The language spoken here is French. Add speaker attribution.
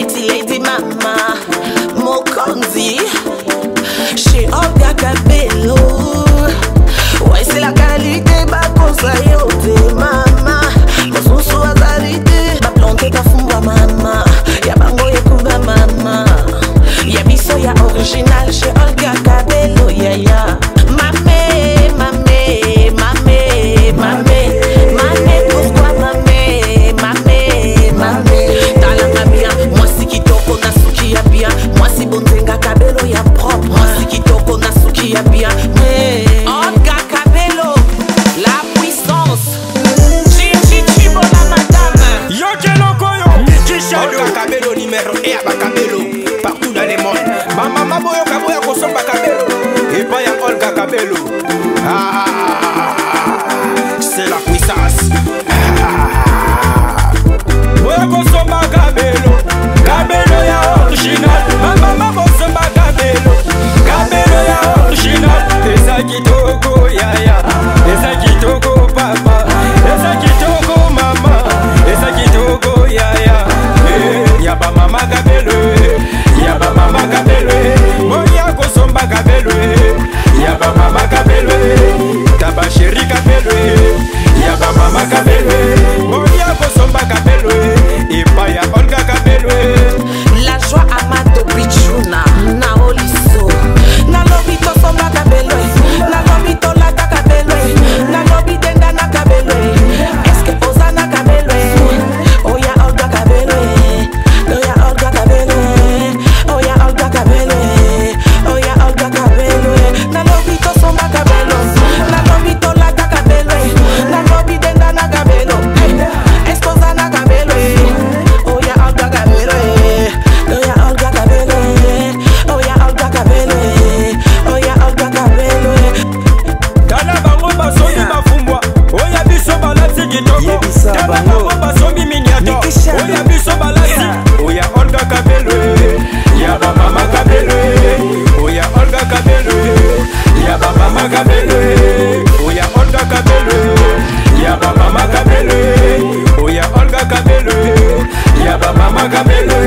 Speaker 1: Pretty lady mama, Mokonzi, chez Olga Cabello. Ouais, c'est la qualité, bah, qu'on s'ayote, mama. Mon sous à qualité, bah, planté ta fumba, mama. Y'a bango, y'a kuba, mama. Y'a biso, y'a original, chez Olga Cabello, yeah, yeah. Mamé, mamé, mamé, mamé. Mamé, pourquoi mamé, mamé, mamé. Talanga bien, moi si kitoko na suki ya bien. Moi si bonzenga Cabello ya propre. Moi si kitoko na suki ya bien. Olga Cabello, la puissance. Chichi bona madame.
Speaker 2: Yo Olga Cabello numéro 1 à Cabello partout dans le monde. Maman boyo kaboya kosomba Cabello. Et pas y'a Olga Cabello. C'est la puissance. Boyo kosomba Cabello. Cabello ya original. Maman kosomba Cabello. Cabello ya original. Eza kitoko yaya. Eza kitoko papa. Eza kitoko mama. Eza kitoko yaya. Yaba mama Cabello, yaba mama Cabello, moya kosomba Cabello, yaba mama Cabello, taba chéri Cabello, yaba mama Cabello, moya kosomba Cabello, et pas ya Olga Cabello.
Speaker 1: La joie Amato Bichuna, na oliso, na lobito somba Cabello, na lobito lata Cabello, na lobito ndana Cabello. Est-ce que Osana Cabello? Oh ya Olga Cabello.
Speaker 2: Cabello,